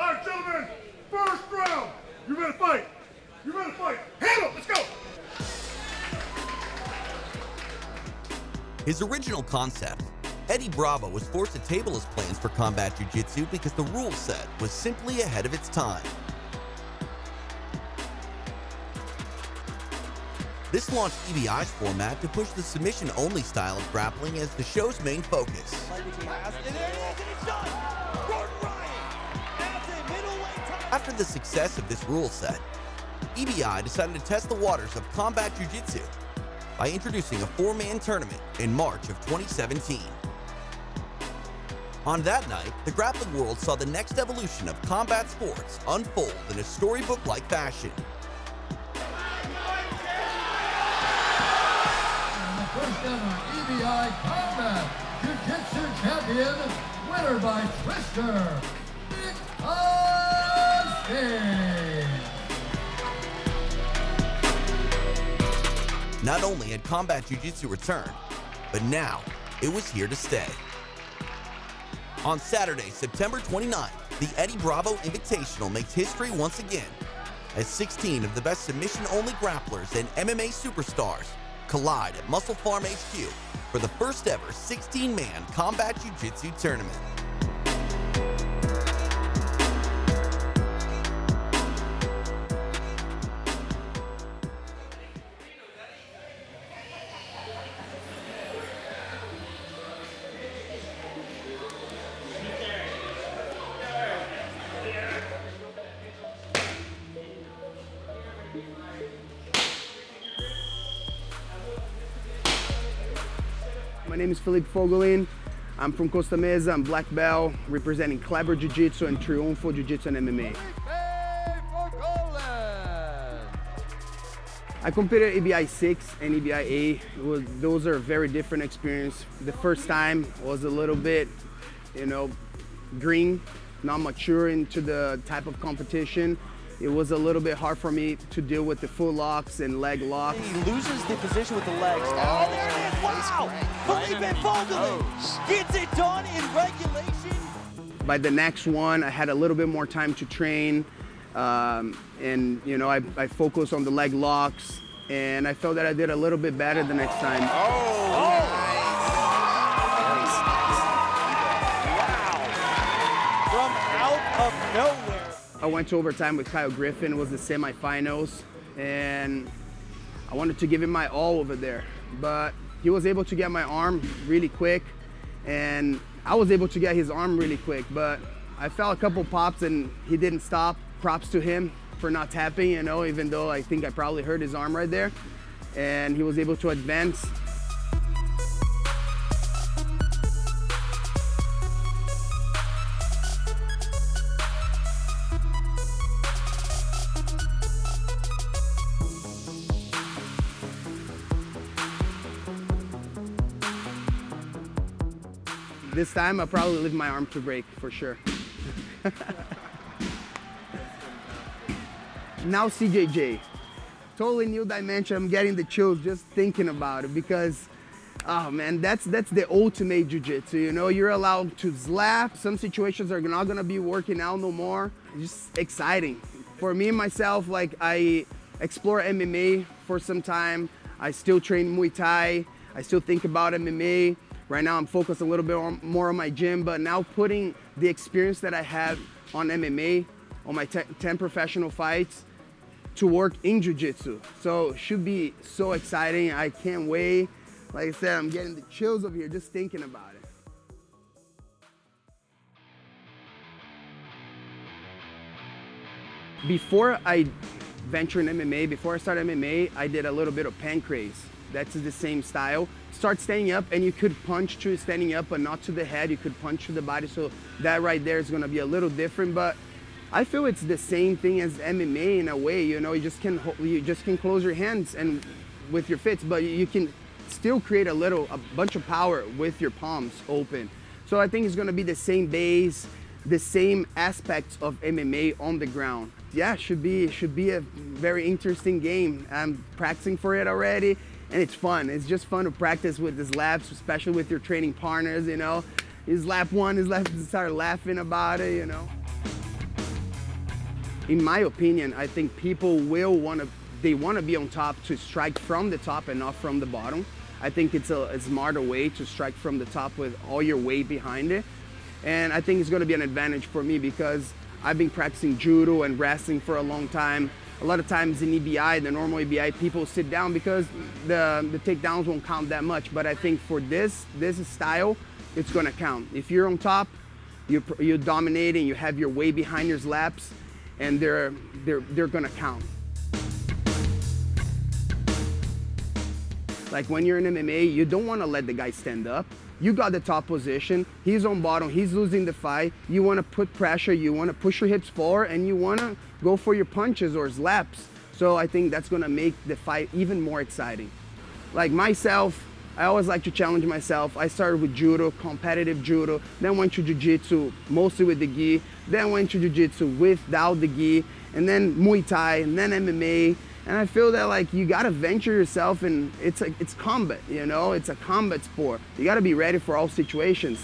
All right, gentlemen, first round. You ready to fight? You ready to fight? Handle, let's go. His original concept, Eddie Bravo was forced to table his plans for combat jiu-jitsu because the rule set was simply ahead of its time. This launched EBI's format to push the submission-only style of grappling as the show's main focus. After the success of this rule set, EBI decided to test the waters of combat jiu-jitsu by introducing a 4-man tournament in March of 2017. On that night, the grappling world saw the next evolution of combat sports unfold in a storybook-like fashion. First ever EBI Combat Jiu-Jitsu Champion, winner by Twister, Not only had combat jiu-jitsu returned, but now it was here to stay. On Saturday, September 29th, the Eddie Bravo Invitational makes history once again, as 16 of the best submission-only grapplers and MMA superstars collide at MusclePharm HQ for the first ever 16-man combat jiu-jitsu tournament. My name is Felipe Fogolin. I'm from Costa Mesa. I'm black belt, representing Kleber Jiu-Jitsu and Triunfo Jiu-Jitsu and MMA. I competed at EBI 6 and EBI 8. Those are very different experiences. The first time was a little bit, green, not mature into the type of competition. It was a little bit hard for me to deal with the full locks and leg locks. He loses the position with the legs. Oh, there it is! Wow! Felipe Fogolin gets it done in regulation. By the next one, I had a little bit more time to train, and I focused on the leg locks, and I felt that I did a little bit better the next time. Wow! From out of nowhere. I went to overtime with Kyle Griffin. It was the semifinals, and I wanted to give him my all over there, but he was able to get my arm really quick, and I was able to get his arm really quick, but I felt a couple pops and he didn't stop. Props to him for not tapping, even though I think I probably hurt his arm right there, and he was able to advance. This time, I'll probably leave my arm to break, for sure. Now CJJ, totally new dimension. I'm getting the chills just thinking about it because, oh man, that's the ultimate jiu-jitsu. You're allowed to slap. Some situations are not gonna be working out no more. It's just exciting. For me, myself, I explore MMA for some time. I still train Muay Thai. I still think about MMA. Right now I'm focused a little bit more on my gym, but now putting the experience that I had on MMA, on my 10 professional fights, to work in jiu-jitsu. So it should be so exciting. I can't wait. Like I said, I'm getting the chills over here just thinking about it. Before I ventured in MMA, before I started MMA, I did a little bit of pancrase. That's the same style. Start standing up and you could punch to standing up, but not to the head. You could punch to the body. So that right there is gonna be a little different, but I feel it's the same thing as MMA in a way. You just can close your hands and with your fists, but you can still create a bunch of power with your palms open. So I think it's gonna be the same base, the same aspects of MMA on the ground. Yeah, should be a very interesting game. I'm practicing for it already. And it's fun. It's just fun to practice with these laps, especially with your training partners, His lap one, his lap, start laughing about it, in my opinion, I think people will they want to be on top to strike from the top and not from the bottom. I think it's a smarter way to strike from the top with all your weight behind it. And I think it's going to be an advantage for me because I've been practicing judo and wrestling for a long time. A lot of times in EBI, the normal EBI, people sit down because the takedowns won't count that much. But I think for this style, it's going to count. If you're on top, you're dominating, you have your weight behind your laps, and they're going to count. Like when you're in MMA, you don't want to let the guy stand up. You got the top position, he's on bottom, he's losing the fight. You want to put pressure, you want to push your hips forward, and you want to go for your punches or slaps. So I think that's going to make the fight even more exciting. Like myself, I always like to challenge myself. I started with judo, competitive judo, then went to jiu-jitsu, mostly with the gi, then went to jiu-jitsu without the gi, and then Muay Thai, and then MMA. And I feel that like you gotta venture yourself, and it's combat, you know? It's a combat sport. You gotta be ready for all situations.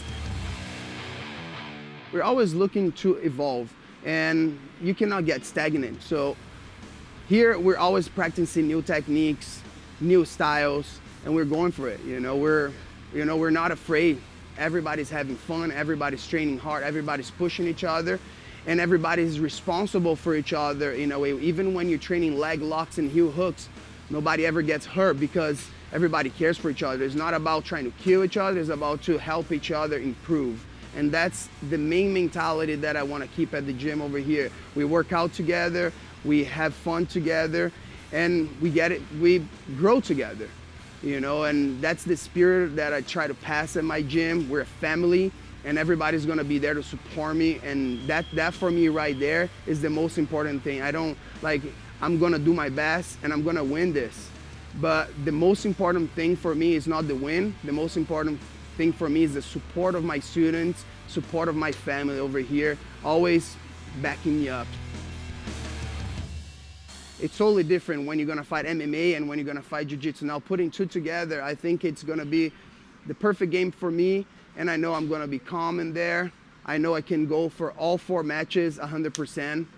We're always looking to evolve, and you cannot get stagnant. So here we're always practicing new techniques, new styles, and we're going for it. We're not afraid. Everybody's having fun, everybody's training hard, everybody's pushing each other. And everybody's responsible for each other in a way. Even when you're training leg locks and heel hooks, nobody ever gets hurt because everybody cares for each other. It's not about trying to kill each other, it's about to help each other improve. And that's the main mentality that I want to keep at the gym over here. We work out together, we have fun together, and we grow together. And that's the spirit that I try to pass at my gym. We're a family. And everybody's gonna be there to support me, and that for me right there is the most important thing. I'm gonna do my best and I'm gonna win this. But the most important thing for me is not the win. The most important thing for me is the support of my students, support of my family over here, always backing me up. It's totally different when you're gonna fight MMA and when you're gonna fight Jiu-Jitsu. Now putting two together, I think it's gonna be the perfect game for me. And I know I'm gonna be calm in there. I know I can go for all 4 matches 100%.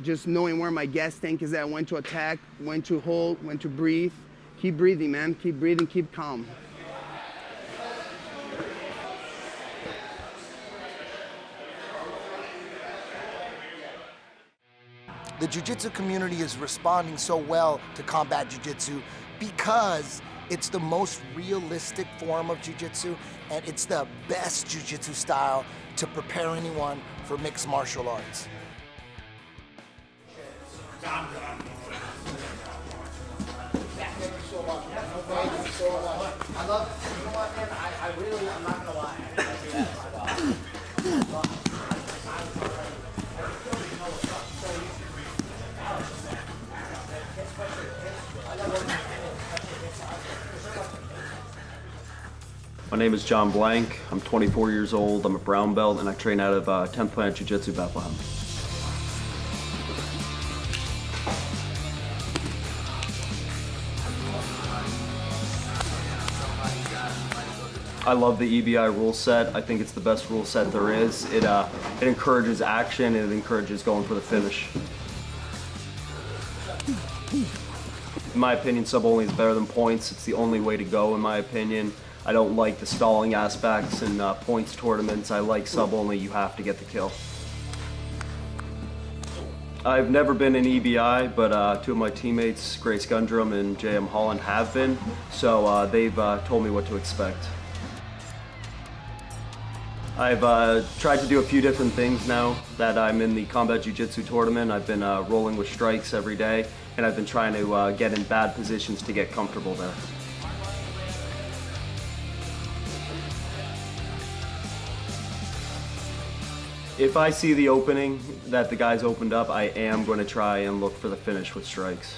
Just knowing where my gas tank is at, when to attack, when to hold, when to breathe. Keep breathing, man. Keep breathing, keep calm. The jiu-jitsu community is responding so well to combat jiu-jitsu because it's the most realistic form of jiu-jitsu, and it's the best jiu-jitsu style to prepare anyone for mixed martial arts. Thank you so much. Thank you so much. I love it. You know what, man? I'm not gonna lie. I do that so well. My name is Jon Blank. I'm 24 years old. I'm a brown belt, and I train out of 10th Planet Jiu-Jitsu, Bethlehem. I love the EBI rule set. I think it's the best rule set there is. It encourages action, and it encourages going for the finish. In my opinion, sub only is better than points. It's the only way to go, in my opinion. I don't like the stalling aspects in points tournaments. I like sub only, you have to get the kill. I've never been in EBI, but 2 of my teammates, Grace Gundrum and J.M. Holland, have been, so they've told me what to expect. I've tried to do a few different things now that I'm in the Combat Jiu-Jitsu tournament. I've been rolling with strikes every day, and I've been trying to get in bad positions to get comfortable there. If I see the opening that the guys opened up, I am going to try and look for the finish with strikes.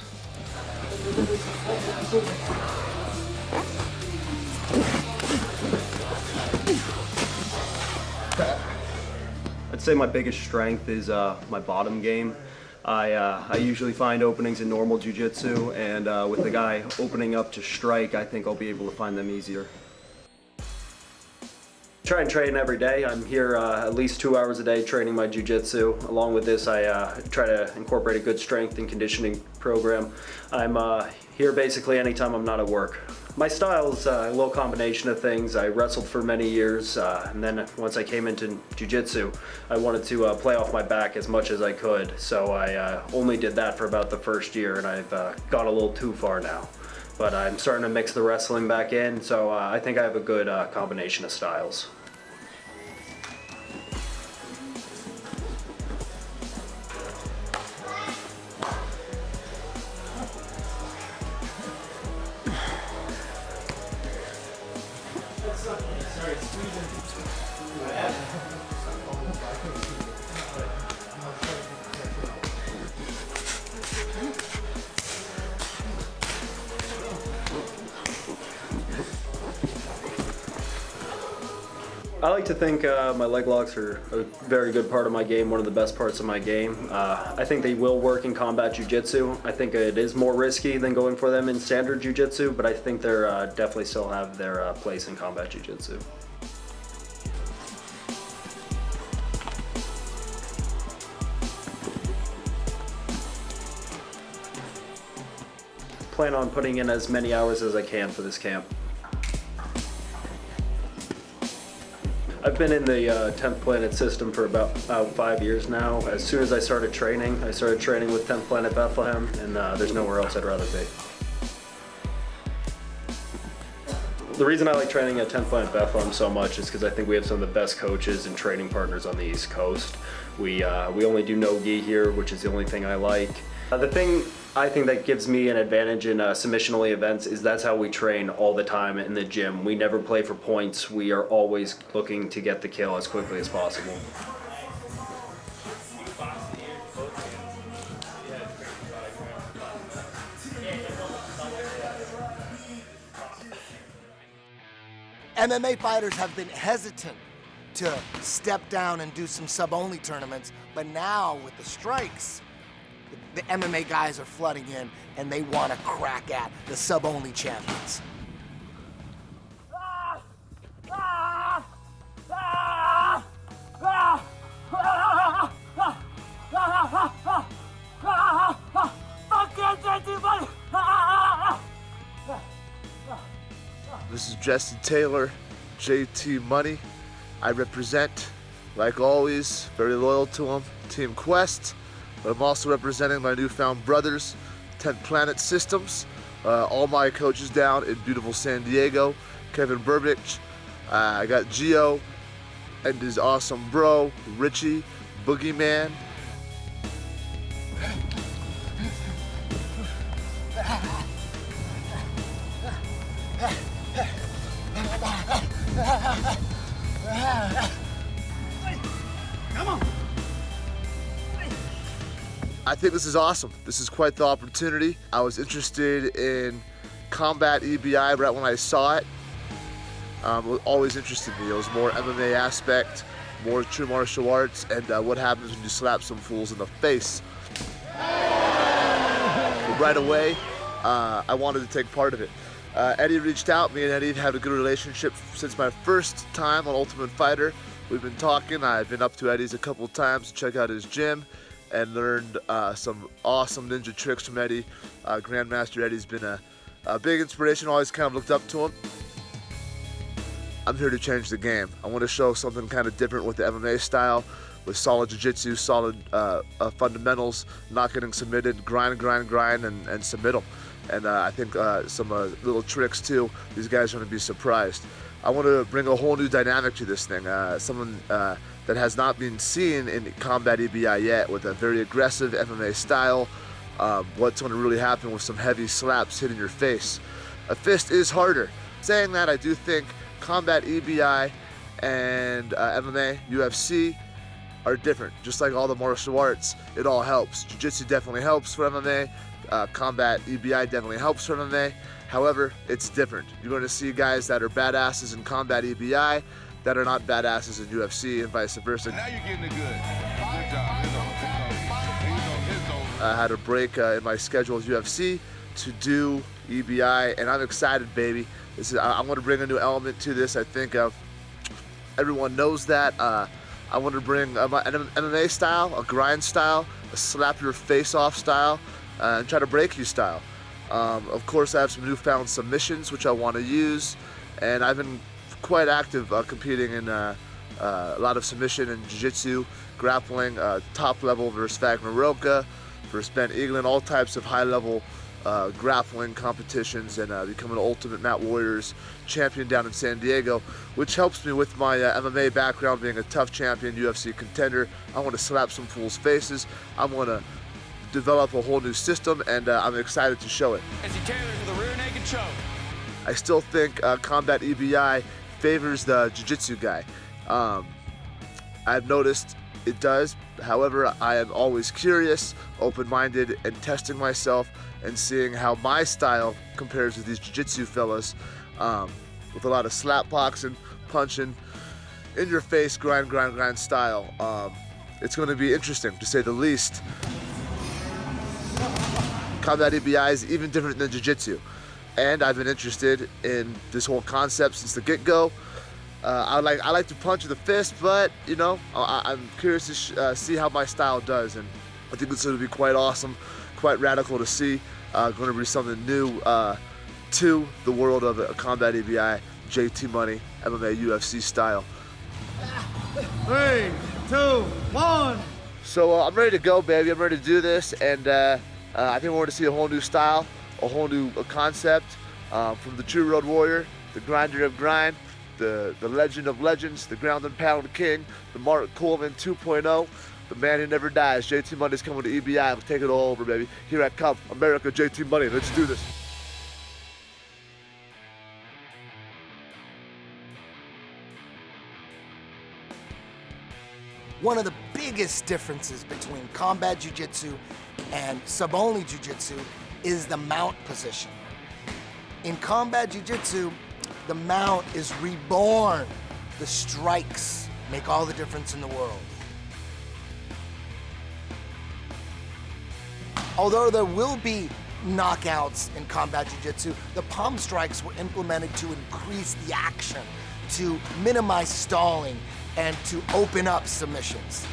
I'd say my biggest strength is my bottom game. I usually find openings in normal jiu-jitsu, and with the guy opening up to strike, I think I'll be able to find them easier. Try and train every day. I'm here at least 2 hours a day training my jiu-jitsu. Along with this, I try to incorporate a good strength and conditioning program. I'm here basically anytime I'm not at work. My style's a little combination of things. I wrestled for many years, and then once I came into jiu-jitsu, I wanted to play off my back as much as I could. So I only did that for about the first year, and I've gone a little too far now. But I'm starting to mix the wrestling back in, so I think I have a good combination of styles. I like to think my leg locks are a very good part of my game, one of the best parts of my game. I think they will work in combat jiu-jitsu. I think it is more risky than going for them in standard jiu-jitsu, but I think they're definitely still have their place in combat jiu-jitsu. Plan on putting in as many hours as I can for this camp. I've been in the 10th Planet system for about 5 years now. As soon as I started training with 10th Planet Bethlehem, and there's nowhere else I'd rather be. The reason I like training at 10th Planet Bethlehem so much is because I think we have some of the best coaches and training partners on the East Coast. We only do no-gi here, which is the only thing I like. The thing I think that gives me an advantage in submission-only events is that's how we train all the time in the gym. We never play for points. We are always looking to get the kill as quickly as possible. MMA fighters have been hesitant to step down and do some sub-only tournaments, but now with the strikes, the MMA guys are flooding in and they want to crack at the sub-only champions. This is Justin Taylor, JT Money. I represent, like always, very loyal to him, Team Quest. But I'm also representing my newfound brothers, 10th Planet Systems. All my coaches down in beautiful San Diego. Kevin Burbank. I got Gio and his awesome bro, Richie, Boogeyman. Come on. I think this is awesome. This is quite the opportunity. I was interested in combat EBI right when I saw it. It always interested me. It was more MMA aspect, more true martial arts, and what happens when you slap some fools in the face. But right away, I wanted to take part of it. Eddie reached out. Me and Eddie have had a good relationship since my first time on Ultimate Fighter. We've been talking. I've been up to Eddie's a couple times to check out his gym and learned some awesome ninja tricks from Eddie. Grandmaster Eddie's been a big inspiration. Always kind of looked up to him. I'm here to change the game. I want to show something kind of different with the MMA style, with solid jiu-jitsu, solid fundamentals, not getting submitted, grind, and submit them. And I think some little tricks too. These guys are going to be surprised. I want to bring a whole new dynamic to this thing. Someone that has not been seen in combat EBI yet, with a very aggressive MMA style. What's going to really happen with some heavy slaps hitting your face. A fist is harder. Saying that, I do think combat EBI and MMA, UFC are different. Just like all the martial arts, it all helps. Jiu-jitsu definitely helps for MMA. Combat EBI definitely helps for MMA. However, it's different. You're going to see guys that are badasses in combat EBI that are not badasses in UFC, and vice versa. Now you're getting it good. Good job. I had a break in my schedule with UFC to do EBI, and I'm excited, baby. I'm going to bring a new element to this. I think everyone knows that. I want to bring an MMA style, a grind style, a slap your face off style, and try to break you style. Of course, I have some newfound submissions which I want to use, and I've been quite active competing in a lot of submission and jiu-jitsu, grappling, top level versus Wagner versus Ben Eaglin, all types of high level grappling competitions, and becoming an Ultimate Mat Warriors champion down in San Diego, which helps me with my MMA background, being a tough champion, UFC contender. I want to slap some fools' faces. I want to develop a whole new system, and I'm excited to show it. As he tailors with a rear naked choke. I still think Combat EBI favors the jiu-jitsu guy. I've noticed it does. However, I am always curious, open-minded, and testing myself and seeing how my style compares with these jiu-jitsu fellas, with a lot of slap boxing, punching, in your face, grind style. It's going to be interesting, to say the least. Combat EBI is even different than jiu-jitsu, and I've been interested in this whole concept since the get-go. I like to punch with the fist, but you know, I'm curious to see how my style does, and I think it's going to be quite awesome, quite radical to see. Going to be something new to the world of Combat EBI, JT Money, MMA, UFC style. 3, 2, 1. So I'm ready to go, baby. I'm ready to do this, and I think we're going to see a whole new style, a whole new concept, from the true road warrior, the grinder of grind, the legend of legends, the ground and pound king, the Mark Colvin 2.0, the man who never dies. JT Money's coming to EBI. I'll take it all over, baby. Here I come, America, JT Money. Let's do this. One of the biggest differences between combat jiu-jitsu and sub-only jiu-jitsu is the mount position. In combat jiu-jitsu, the mount is reborn. The strikes make all the difference in the world. Although there will be knockouts in combat jiu-jitsu, the palm strikes were implemented to increase the action, to minimize stalling, and to open up submissions.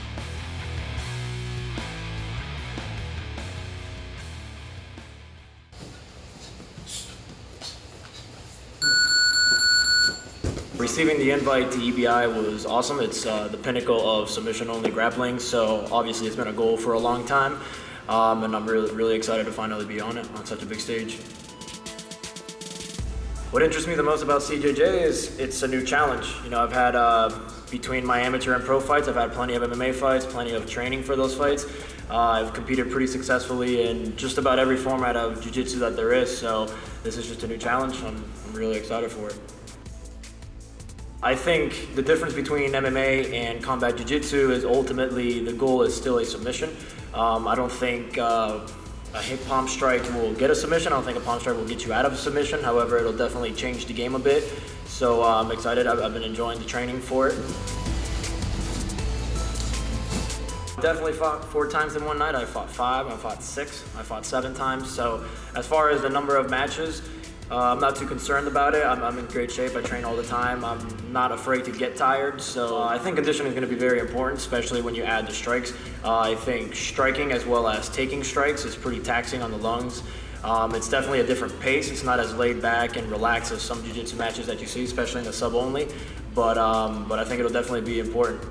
Receiving the invite to EBI was awesome. It's the pinnacle of submission-only grappling, so obviously it's been a goal for a long time, and I'm really excited to finally be on it on such a big stage. What interests me the most about CJJ is it's a new challenge. You know, I've had, between my amateur and pro fights, I've had plenty of MMA fights, plenty of training for those fights. I've competed pretty successfully in just about every format of jiu-jitsu that there is, so this is just a new challenge. I'm really excited for it. I think the difference between MMA and combat jiu-jitsu is ultimately the goal is still a submission. I don't think a hip palm strike will get a submission. I don't think a palm strike will get you out of a submission. However, it'll definitely change the game a bit. So I'm excited. I've been enjoying the training for it. Definitely fought 4 times in one night. I fought 5, I fought 6, I fought 7 times. So as far as the number of matches, I'm not too concerned about it. I'm in great shape. I train all the time. I'm not afraid to get tired. So I think conditioning is going to be very important, especially when you add the strikes. I think striking as well as taking strikes is pretty taxing on the lungs. It's definitely a different pace. It's not as laid back and relaxed as some jiu-jitsu matches that you see, especially in the sub only. But I think it'll definitely be important.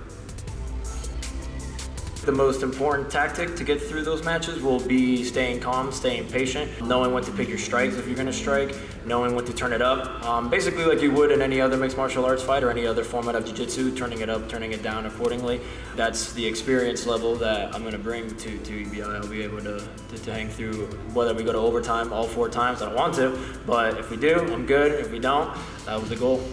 The most important tactic to get through those matches will be staying calm, staying patient, knowing when to pick your strikes if you're going to strike, knowing when to turn it up. Basically like you would in any other mixed martial arts fight or any other format of jiu-jitsu, turning it up, turning it down accordingly. That's the experience level that I'm going to bring to EBI. I'll be able to hang through whether we go to overtime all 4 times. I don't want to, but if we do, I'm good. If we don't, that was the goal.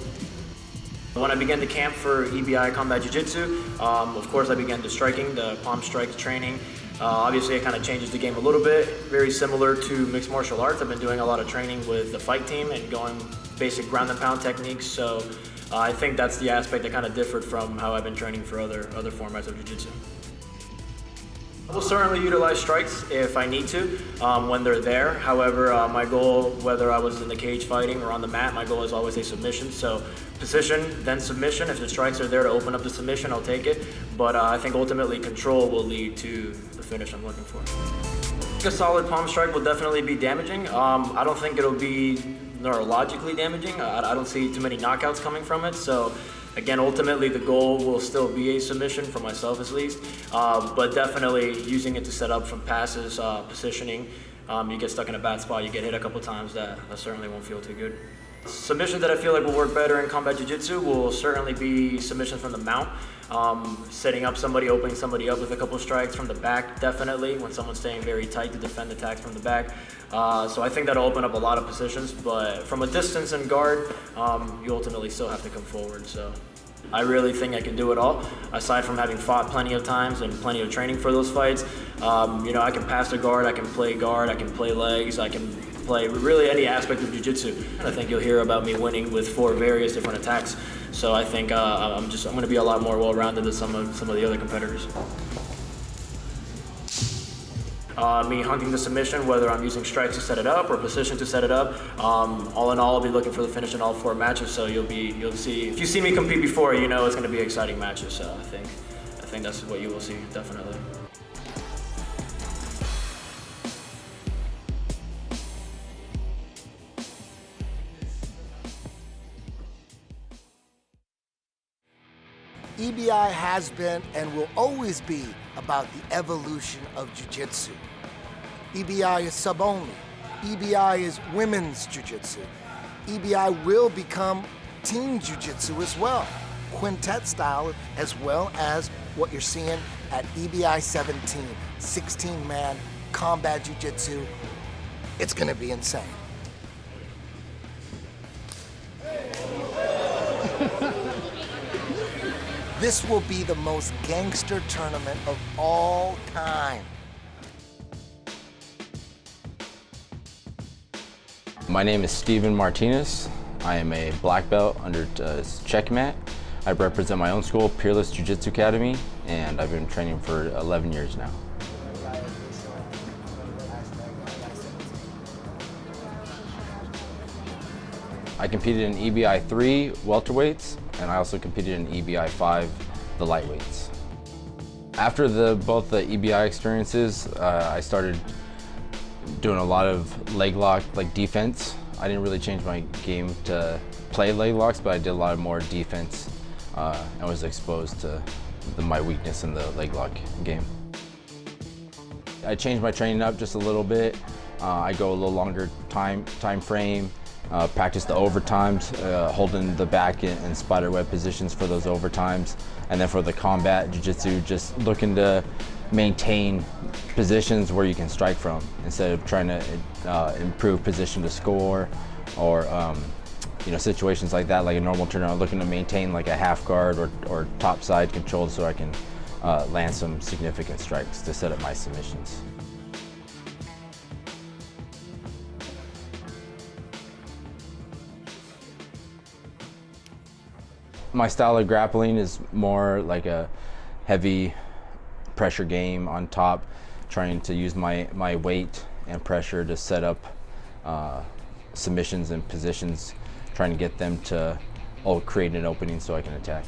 When I began to camp for EBI Combat Jiu-Jitsu, of course I began the striking, the palm strike training. Obviously it kind of changes the game a little bit, very similar to mixed martial arts. I've been doing a lot of training with the fight team and going basic ground and pound techniques, so I think that's the aspect that kind of differed from how I've been training for other formats of Jiu-Jitsu. I will certainly utilize strikes if I need to when they're there. However, my goal, whether I was in the cage fighting or on the mat, my goal is always a submission. So position, then submission. If the strikes are there to open up the submission, I'll take it. But I think ultimately control will lead to the finish I'm looking for. A solid palm strike will definitely be damaging. I don't think it'll be neurologically damaging. I don't see too many knockouts coming from it. So again, ultimately the goal will still be a submission for myself at least. But definitely using it to set up from passes, positioning. You get stuck in a bad spot, you get hit a couple times, that certainly won't feel too good. Submissions that I feel like will work better in combat jiu-jitsu will certainly be submissions from the mount. Setting up somebody, opening somebody up with a couple strikes from the back, definitely, when someone's staying very tight to defend attacks from the back. So I think that'll open up a lot of positions, but from a distance and guard, you ultimately still have to come forward. So I really think I can do it all, aside from having fought plenty of times and plenty of training for those fights. I can pass the guard, I can play legs, I can play really any aspect of jiu-jitsu. I think you'll hear about me winning with 4 various different attacks. So I think I'm going to be a lot more well-rounded than some of the other competitors. Me hunting the submission, whether I'm using strikes to set it up or position to set it up. All in all, I'll be looking for the finish in all 4 matches. So you'll see, if you've seen me compete before, you know it's going to be exciting matches. So I think that's what you will see, definitely. EBI has been and will always be about the evolution of jiu-jitsu. EBI is sub-only. EBI is women's jiu-jitsu. EBI will become team jiu-jitsu as well, quintet style, as well as what you're seeing at EBI 17, 16-man combat jiu-jitsu. It's gonna be insane. This will be the most gangster tournament of all time. My name is Steven Martinez. I am a black belt under Checkmat. I represent my own school, Peerless Jiu-Jitsu Academy, and I've been training for 11 years now. I competed in EBI 3 welterweights, and I also competed in EBI 5, the lightweights. After both the EBI experiences, I started doing a lot of leg lock, like defense. I didn't really change my game to play leg locks, but I did a lot more defense and was exposed to my weakness in the leg lock game. I changed my training up just a little bit. I go a little longer time frame. Practice the overtimes, holding the back in spider web positions for those overtimes. And then for the combat jiu-jitsu, just looking to maintain positions where you can strike from instead of trying to improve position to score or situations like that, like a normal turnout, looking to maintain like a half guard or top side control so I can land some significant strikes to set up my submissions. My style of grappling is more like a heavy pressure game on top, trying to use my weight and pressure to set up submissions and positions, trying to get them to create an opening so I can attack.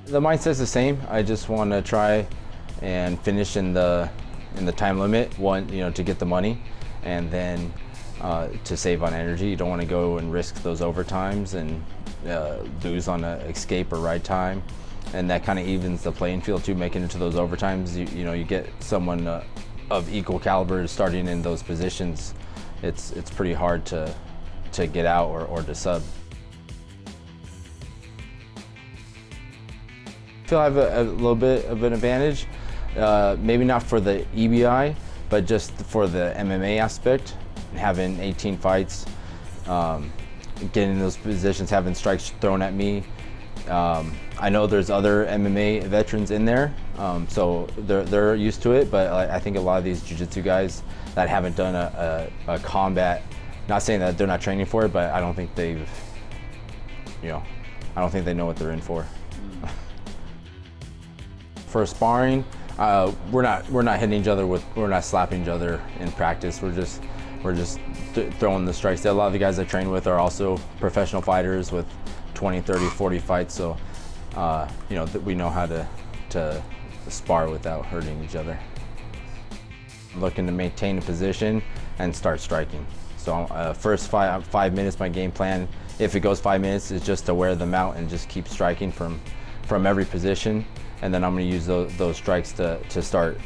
The mindset's the same. I just want to try and finish in the time limit, to get the money, and then to save on energy. You don't want to go and risk those overtimes and lose on an escape or ride time, and that kind of evens the playing field too. Making it to those overtimes, you get someone of equal caliber starting in those positions. It's pretty hard to get out or to sub. I feel I have a little bit of an advantage, maybe not for the EBI, but just for the MMA aspect, having 18 fights. Getting in those positions, having strikes thrown at me. I know there's other MMA veterans in there, so they're used to it, but I think a lot of these jiu-jitsu guys that haven't done a combat, not saying that they're not training for it, but I don't think I don't think they know what they're in for. For sparring, We're not hitting each other we're not slapping each other in practice. We're just throwing the strikes. A lot of the guys I train with are also professional fighters with 20, 30, 40 fights. So, you know, we know how to spar without hurting each other. I'm looking to maintain a position and start striking. So first 5 minutes, my game plan, if it goes 5 minutes, is just to wear them out and just keep striking from every position. And then I'm going to use those strikes to start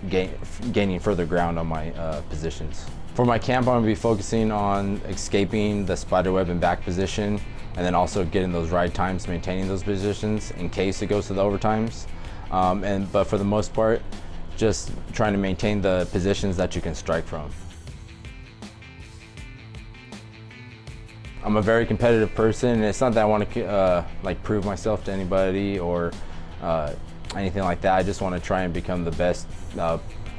gaining further ground on my positions. For my camp, I'm going to be focusing on escaping the spiderweb and back position, and then also getting those ride times, maintaining those positions in case it goes to the overtimes. But for the most part, just trying to maintain the positions that you can strike from. I'm a very competitive person, and it's not that I want to like prove myself to anybody or anything like that. I just want to try and become the best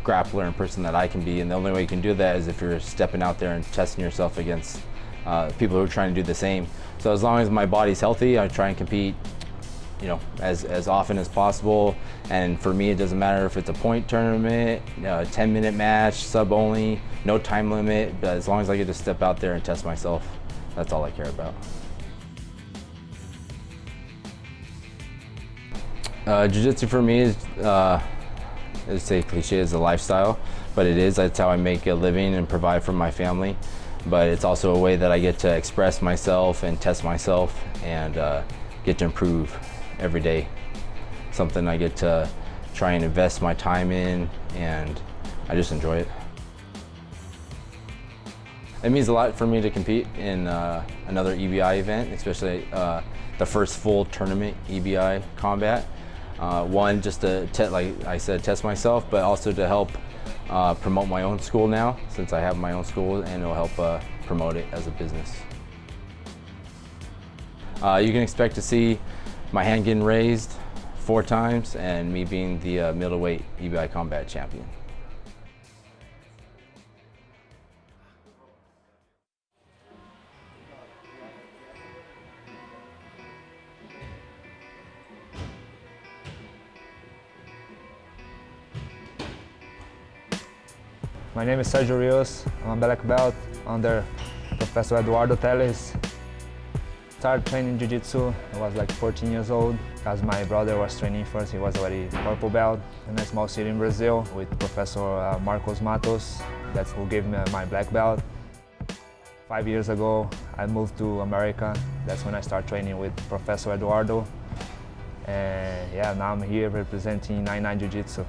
grappler and person that I can be, and the only way you can do that is if you're stepping out there and testing yourself against people who are trying to do the same. So as long as my body's healthy, I try and compete, you know, as often as possible. And for me, it doesn't matter if it's a point tournament, a 10-minute match, sub only, no time limit, but as long as I get to step out there and test myself, that's all I care about. Jiu-jitsu for me is, it's a cliche, is a lifestyle, but it is. That's how I make a living and provide for my family. But it's also a way that I get to express myself and test myself and get to improve every day. Something I get to try and invest my time in, and I just enjoy it. It means a lot for me to compete in another EBI event, especially the first full tournament EBI combat. One, just to, like I said, test myself, but also to help promote my own school now, since I have my own school, and it'll help promote it as a business. You can expect to see my hand getting raised 4 times and me being the middleweight EBI combat champion. My name is Sergio Rios. I'm a black belt under Professor Eduardo Teles. Started training Jiu-Jitsu, I was like 14 years old, because my brother was training first. He was already purple belt in a small city in Brazil with Professor Marcos Matos. That's who gave me my black belt. 5 years ago, I moved to America. That's when I started training with Professor Eduardo. And yeah, now I'm here representing 99 Jiu-Jitsu.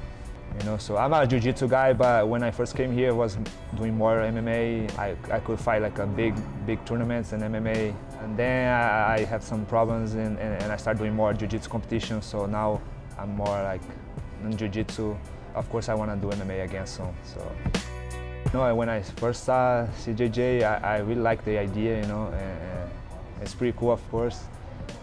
You know, so I'm a Jiu-Jitsu guy, but when I first came here, I was doing more MMA. I could fight like a big tournaments in MMA. And then I had some problems and I started doing more Jiu-Jitsu competitions. So now I'm more like in Jiu-Jitsu. Of course, I want to do MMA again soon. So, you know, when I first saw CJJ, I really liked the idea. You know, and it's pretty cool, of course.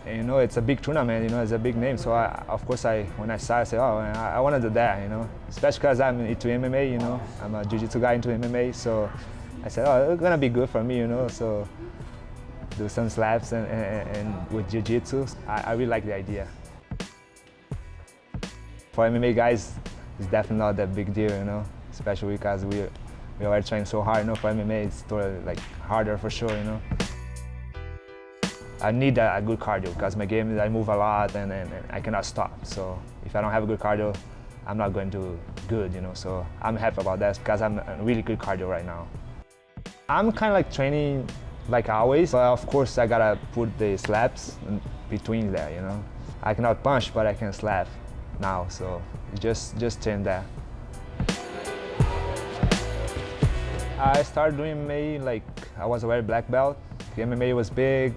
And, you know, it's a big tournament, you know, it's a big name. So of course, when I saw it, I said, oh, man, I want to do that, you know. Especially because I'm into MMA, you know. I'm a Jiu-Jitsu guy into MMA, so I said, oh, it's gonna be good for me, you know. So do some slaps and with Jiu-Jitsu, I really like the idea. For MMA guys, it's definitely not that big deal, you know. Especially because we are trying so hard, you know. For MMA, it's totally like harder for sure, you know. I need a good cardio because my game is I move a lot and I cannot stop. So if I don't have a good cardio, I'm not going to do good, you know. So I'm happy about that because I'm a really good cardio right now. I'm kind of like training like always, but of course I gotta put the slaps in between there, you know. I cannot punch, but I can slap now. So just change that. I started doing MMA like I was a very black belt. The MMA was big.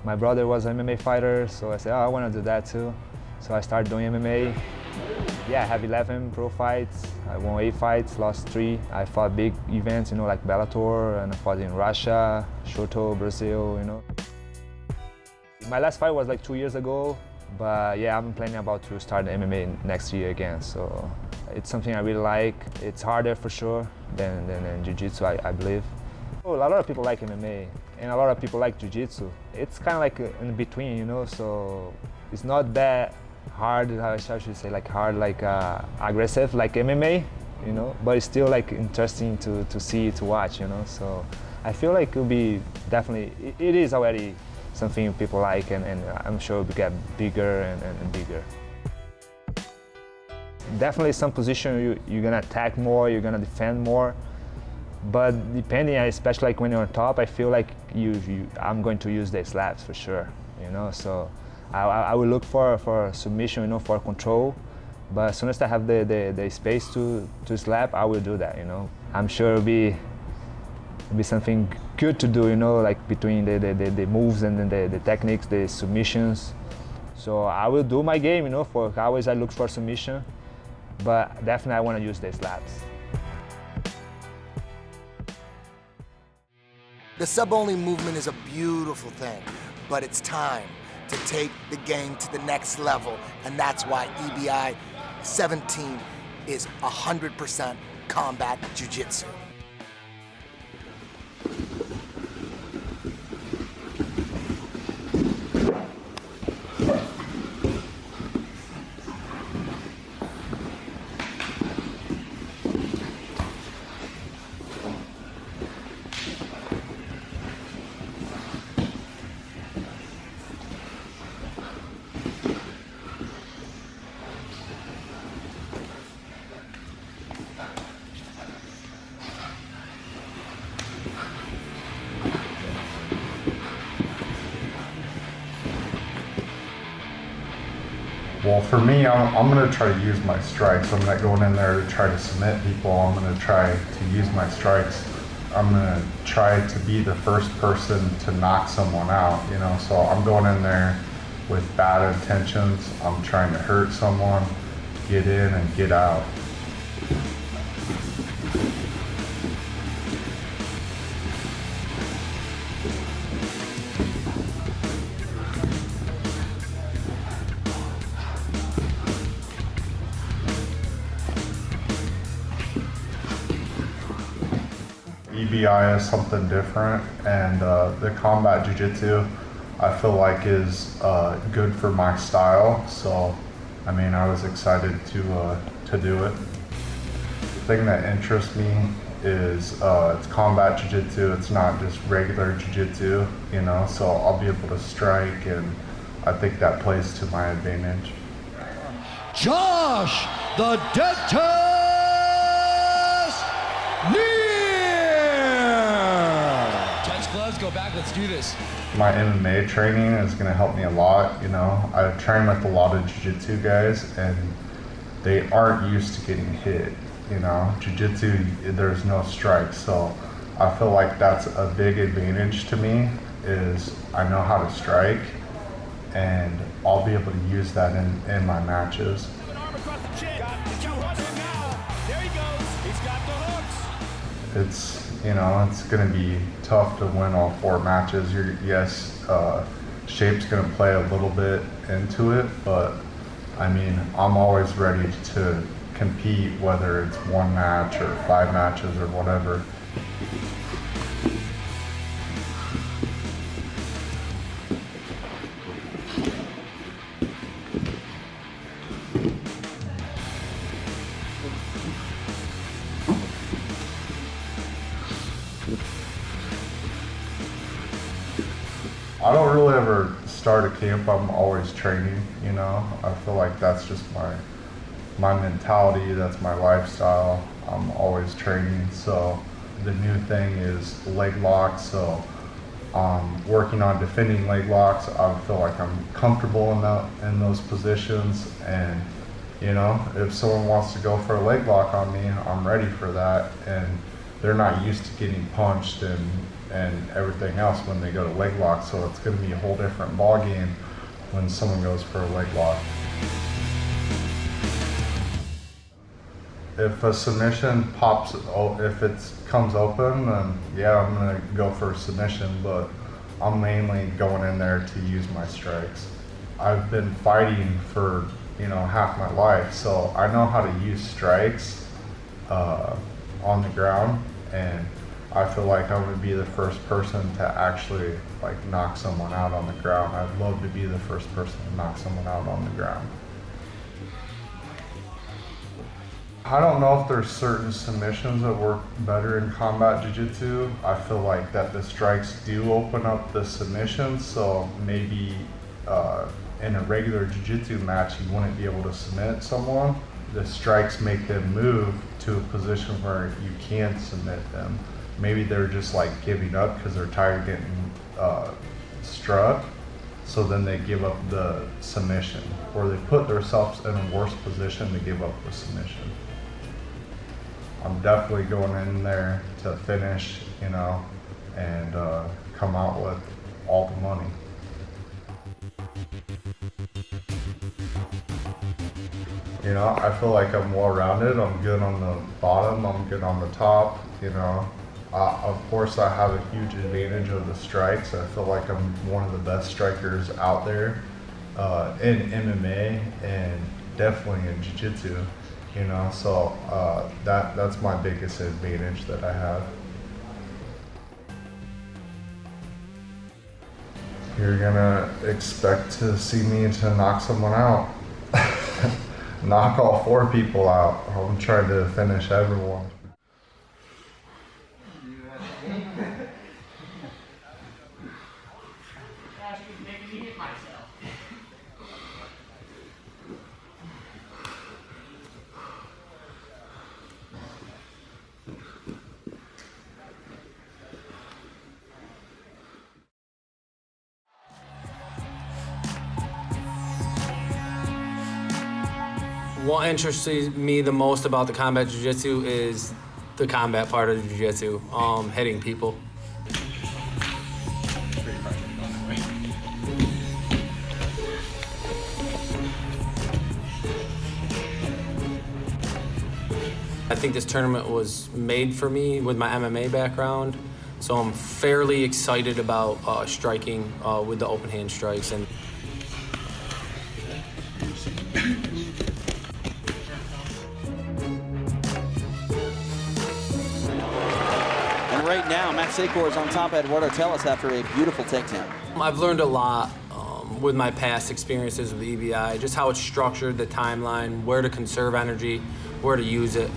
My brother was an MMA fighter, so I said, oh, I want to do that too. So I started doing MMA. Yeah, I have 11 pro fights. I won 8 fights, lost 3. I fought big events, you know, like Bellator, and I fought in Russia, Shoto, Brazil, you know. My last fight was like 2 years ago, but yeah, I'm planning about to start MMA next year again. So it's something I really like. It's harder for sure than Jiu-Jitsu, I believe. A lot of people like MMA, and a lot of people like Jiu-Jitsu. It's kind of like in between, you know, so it's not that hard, how should I say, like hard, like aggressive, like MMA, you know, but it's still like interesting to see, to watch, you know. So I feel like it'll be definitely, it is already something people like, and I'm sure it'll get bigger and bigger. Definitely some position you're gonna attack more, you're gonna defend more, but depending, especially like when you're on top, I feel like I'm going to use the slaps for sure, you know. So I will look for submission, you know, for control, but as soon as I have the space to slap, I will do that, you know. I'm sure it'll be something good to do, you know, like between the moves and then the techniques, the submissions. So I will do my game, you know, for always I look for submission, but definitely I want to use the slaps. The sub-only movement is a beautiful thing, but it's time to take the game to the next level, and that's why EBI 17 is 100% combat jiu-jitsu. Well, for me, I'm going to try to use my strikes. I'm not going in there to try to submit people. I'm going to try to use my strikes. I'm going to try to be the first person to knock someone out, you know. So I'm going in there with bad intentions. I'm trying to hurt someone, get in and get out. EBI is something different, and the combat jiu-jitsu I feel like is good for my style. So I mean, I was excited to do it. The thing that interests me is it's combat jiu-jitsu. It's not just regular jiu-jitsu, you know. So I'll be able to strike, and I think that plays to my advantage. Josh, the Dentist Neer! Touch gloves, go back, let's do this. My MMA training is going to help me a lot, you know. I train with a lot of jiu-jitsu guys, and they aren't used to getting hit, you know. Jiu-jitsu, there's no strikes, so I feel like that's a big advantage to me, is I know how to strike, and I'll be able to use that in my matches. It's, you know, it's going to be tough to win all 4 matches. Shape's going to play a little bit into it, but I mean, I'm always ready to compete, whether it's 1 match or 5 matches or whatever. I don't really ever start a camp. I'm always training, you know. I feel like that's just my mentality, that's my lifestyle. I'm always training. So the new thing is leg locks. So working on defending leg locks, I feel like I'm comfortable in those positions. And you know, if someone wants to go for a leg lock on me, I'm ready for that. And they're not used to getting punched and everything else when they go to leg lock, so it's going to be a whole different ball game when someone goes for a leg lock. If a submission pops, if it comes open, then yeah, I'm going to go for a submission, but I'm mainly going in there to use my strikes. I've been fighting for, you know, half my life, so I know how to use strikes on the ground, and I feel like I would be the first person to actually like knock someone out on the ground. I'd love to be the first person to knock someone out on the ground. I don't know if there's certain submissions that work better in combat jiu-jitsu. I feel like that the strikes do open up the submissions, so maybe in a regular jiu-jitsu match you wouldn't be able to submit someone. The strikes make them move to a position where you can submit them. Maybe they're just like giving up because they're tired of getting struck, so then they give up the submission, or they put themselves in a worse position to give up the submission. I'm definitely going in there to finish, you know, and come out with all the money. You know, I feel like I'm well-rounded. I'm good on the bottom, I'm good on the top, you know. Of course, I have a huge advantage of the strikes. I feel like I'm one of the best strikers out there in MMA and definitely in jiu-jitsu. You know, so that's my biggest advantage that I have. You're gonna expect to see me to knock someone out. Knock all 4 people out. I'm trying to finish everyone. What interests me the most about the combat jiu-jitsu is the combat part of the jiu-jitsu, hitting people. I think this tournament was made for me with my MMA background, so I'm fairly excited about striking with the open hand strikes. And right now, Max Secor is on top of Eduardo Telles after a beautiful takedown. I've learned a lot with my past experiences with the EBI, just how it's structured, the timeline, where to conserve energy, where to use it.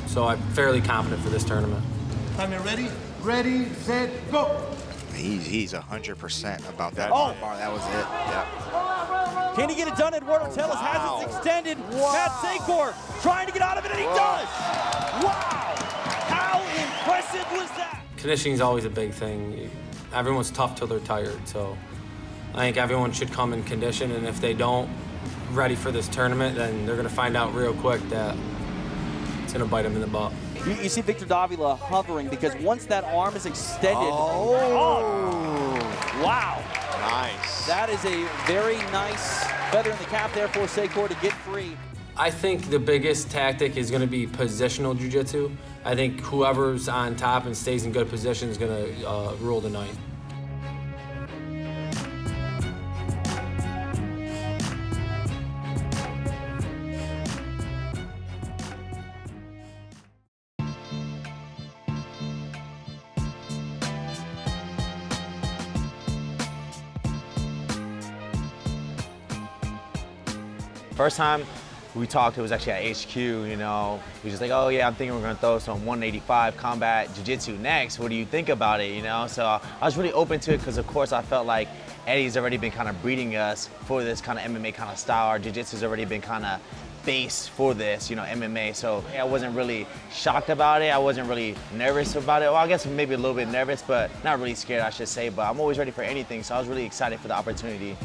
So I'm fairly confident for this tournament. Time ready? Ready, set, go! He's 100% about that bar. That was it. Yeah. Can he get it done? Eduardo Telles has it extended. Matt Secor trying to get out of it, and he does! Wow! How impressive was that? Conditioning is always a big thing. Everyone's tough till they're tired, so I think everyone should come in condition, and if they don't ready for this tournament, then they're gonna find out real quick that it's gonna bite them in the butt. You see Victor Davila hovering because once that arm is extended, wow. Nice. That is a very nice feather in the cap there for Secor to get free. I think the biggest tactic is gonna be positional jiu-jitsu. I think whoever's on top and stays in good position is gonna rule the night. First time we talked, it was actually at HQ, you know. He was just like, oh yeah, I'm thinking we're gonna throw some 185 combat jiu-jitsu next. What do you think about it, you know? So I was really open to it because of course I felt like Eddie's already been kind of breeding us for this kind of MMA kind of style. Our jiu-jitsu's already been kind of base for this, you know, MMA. So I wasn't really shocked about it. I wasn't really nervous about it. Well, I guess maybe a little bit nervous, but not really scared, I should say. But I'm always ready for anything, so I was really excited for the opportunity.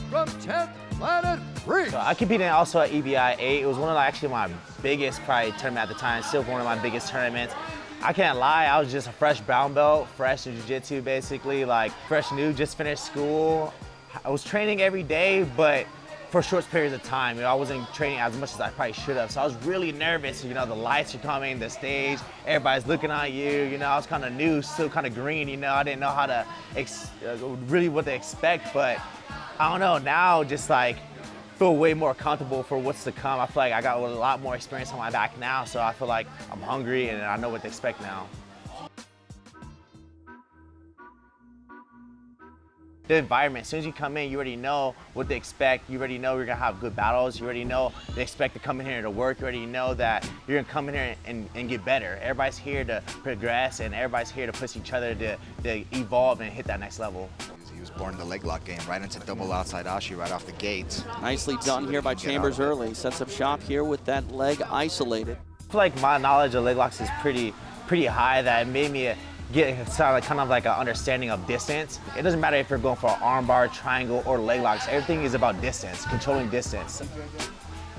From 10th Planet 3. So I competed also at EBI 8. It was one of actually my biggest probably tournament at the time, still one of my biggest tournaments. I can't lie, I was just a fresh brown belt, fresh in jiu-jitsu basically, like fresh new, just finished school. I was training every day, but for short periods of time. You know, I wasn't training as much as I probably should have. So I was really nervous. You know, the lights are coming, the stage, everybody's looking at you. You know, I was kind of new, still kind of green. You know, I didn't know how to, really what to expect. But I don't know, now just like feel way more comfortable for what's to come. I feel like I got a lot more experience on my back now. So I feel like I'm hungry and I know what to expect now. The environment, as soon as you come in, you already know what to expect. You already know you're gonna have good battles. You already know they expect to come in here to work. You already know that you're gonna come in here and get better. Everybody's here to progress, and everybody's here to push each other to evolve and hit that next level. He was born in the leg lock game, right into double outside Abshire right off the gate. Nicely done here by Chambers early. Sets up shop here with that leg isolated. I feel like my knowledge of leg locks is pretty high, that it made me get kind of like an understanding of distance. It doesn't matter if you're going for an arm bar, triangle, or leg locks. Everything is about distance, controlling distance.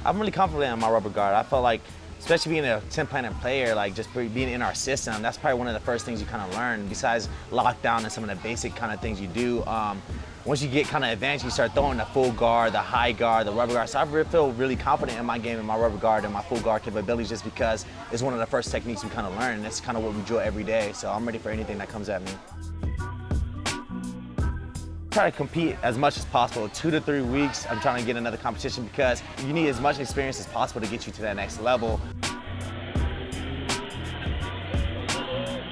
I'm really confident in my rubber guard. I felt like, especially being a 10-planet player, like just being in our system, that's probably one of the first things you kind of learn, besides lockdown and some of the basic kind of things you do. Once you get kind of advanced, you start throwing the full guard, the high guard, the rubber guard. So I feel really confident in my game, in my rubber guard, and my full guard capabilities, just because it's one of the first techniques we kind of learn, and it's kind of what we drill every day. So I'm ready for anything that comes at me. Try to compete as much as possible. 2 to 3 weeks, I'm trying to get another competition, because you need as much experience as possible to get you to that next level.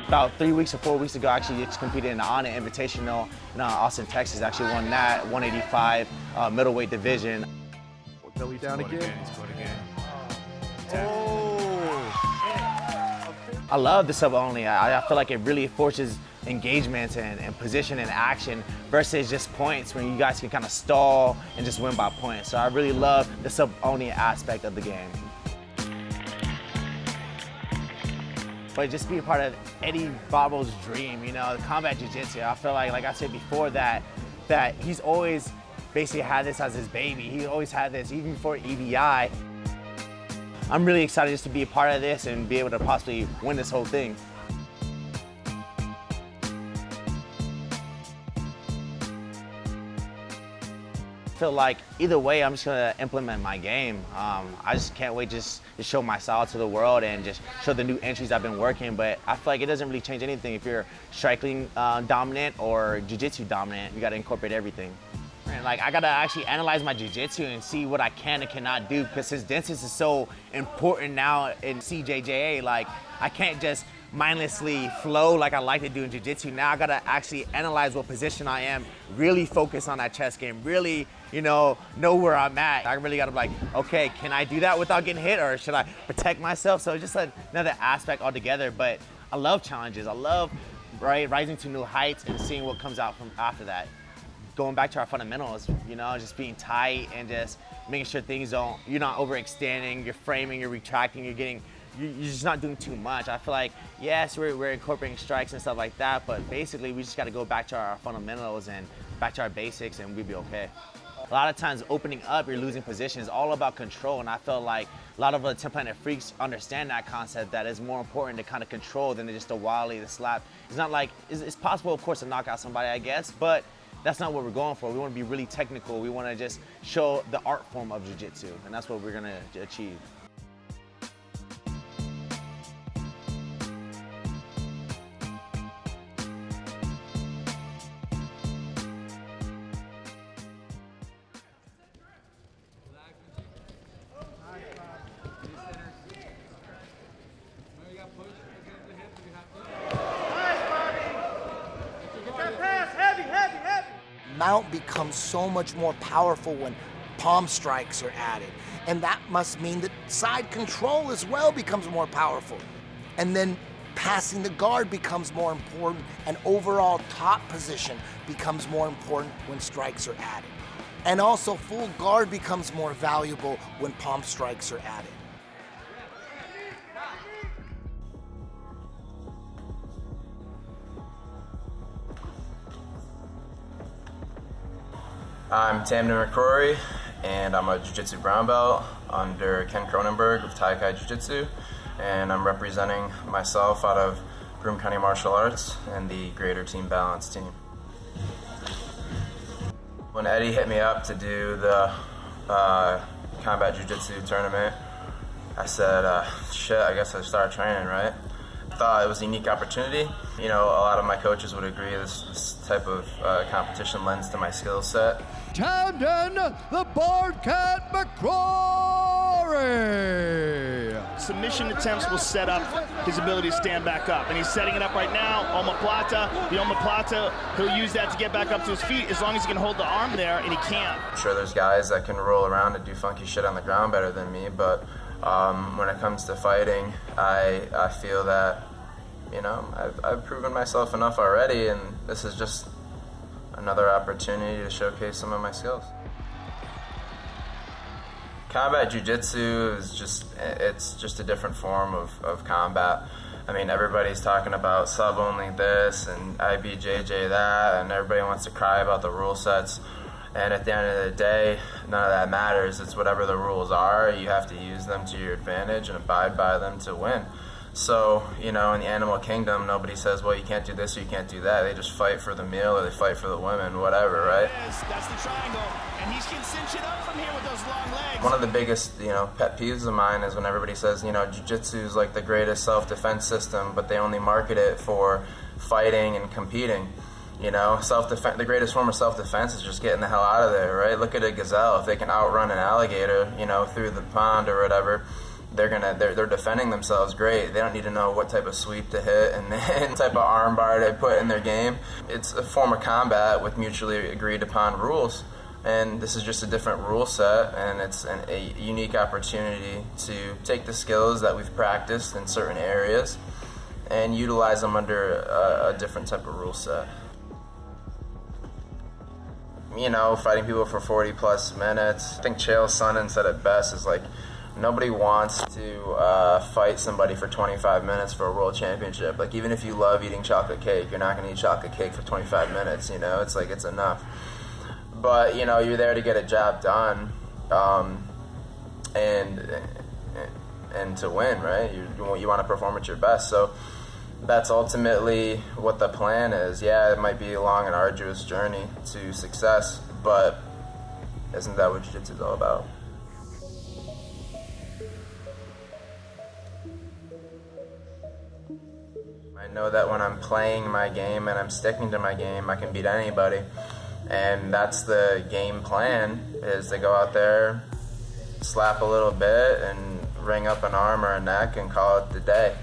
About 3 weeks or 4 weeks ago, I actually just competed in the Honor Invitational in Austin, Texas. Actually won that 185 middleweight division. Belly down again. I love the sub only. I feel like it really forces engagement and position and action versus just points, when you guys can kind of stall and just win by points. So I really love the sub only aspect of the game. But just be a part of Eddie Bravo's dream, you know, combat jiu-jitsu. I feel like I said before, that he's always basically had this as his baby. He always had this, even before EBI. I'm really excited just to be a part of this and be able to possibly win this whole thing. I feel like either way, I'm just gonna implement my game. I just can't wait just to show my style to the world and just show the new entries I've been working. But I feel like it doesn't really change anything if you're striking dominant or jiu-jitsu dominant. You gotta incorporate everything. And like, I gotta actually analyze my jiu-jitsu and see what I can and cannot do, because since distance is so important now in CJJ, like I can't just mindlessly flow like I like to do in jiu-jitsu. Now I gotta actually analyze what position I am, really focus on that chest game, really, you know where I'm at. I really gotta be like, okay, can I do that without getting hit, or should I protect myself? So just another aspect altogether. But I love challenges. I love rising to new heights and seeing what comes out from after that. Going back to our fundamentals, you know, just being tight and just making sure you're not overextending, you're framing, you're retracting, you're just not doing too much. I feel like, yes, we're incorporating strikes and stuff like that, but basically we just got to go back to our fundamentals and back to our basics, and we'll be okay. A lot of times opening up, you're losing position. It's all about control, and I feel like a lot of the 10-planet freaks understand that concept, that it's more important to kind of control than just the wally, the slap. It's not like, it's possible, of course, to knock out somebody, I guess, but that's not what we're going for. We want to be really technical. We want to just show the art form of jiu-jitsu, and that's what we're going to achieve. Mount becomes so much more powerful when palm strikes are added. And that must mean that side control as well becomes more powerful. And then passing the guard becomes more important, and overall top position becomes more important when strikes are added. And also full guard becomes more valuable when palm strikes are added. I'm Tamdan McCrory, and I'm a Jiu-Jitsu brown belt under Ken Cronenberg of Taikai Jiu-Jitsu, and I'm representing myself out of Broome County Martial Arts and the Greater Team Balance team. When Eddie hit me up to do the Combat Jiu-Jitsu tournament, I said, shit, I guess I start training, right? I thought it was a unique opportunity. You know, a lot of my coaches would agree this type of competition lends to my skill set. Tamdan the Bardcat McCrory, submission attempts will set up his ability to stand back up. And he's setting it up right now. Omoplata, the omoplata, he'll use that to get back up to his feet as long as he can hold the arm there, and he can. I'm sure there's guys that can roll around and do funky shit on the ground better than me, but when it comes to fighting, I feel that, you know, I've proven myself enough already, and this is just another opportunity to showcase some of my skills. Combat Jiu-Jitsu is just a different form of combat. I mean, everybody's talking about sub-only this and IBJJ that, and everybody wants to cry about the rule sets. And at the end of the day, none of that matters. It's whatever the rules are. You have to use them to your advantage and abide by them to win. So, you know, in the animal kingdom, nobody says, well, you can't do this or you can't do that. They just fight for the meal or they fight for the women, whatever, right? That's the triangle, and he can cinch it up from here with those long legs. One of the biggest, you know, pet peeves of mine is when everybody says, you know, jiu-jitsu is like the greatest self-defense system, but they only market it for fighting and competing. You know, self-defense, the greatest form of self-defense is just getting the hell out of there, right? Look at a gazelle. If they can outrun an alligator, you know, through the pond or whatever, they're defending themselves great. They don't need to know what type of sweep to hit and what type of arm bar to put in their game. It's a form of combat with mutually agreed upon rules. And this is just a different rule set, and it's a unique opportunity to take the skills that we've practiced in certain areas and utilize them under a different type of rule set. You know, fighting people for 40 plus minutes. I think Chael Sonnen said it best, is like, nobody wants to fight somebody for 25 minutes for a world championship. Like, even if you love eating chocolate cake, you're not going to eat chocolate cake for 25 minutes, you know? It's like, it's enough. But, you know, you're there to get a job done and to win, right? You want to perform at your best. So that's ultimately what the plan is. Yeah, it might be a long and arduous journey to success, but isn't that what jiu-jitsu is all about? I know that when I'm playing my game and I'm sticking to my game, I can beat anybody. And that's the game plan, is to go out there, slap a little bit, and ring up an arm or a neck and call it the day.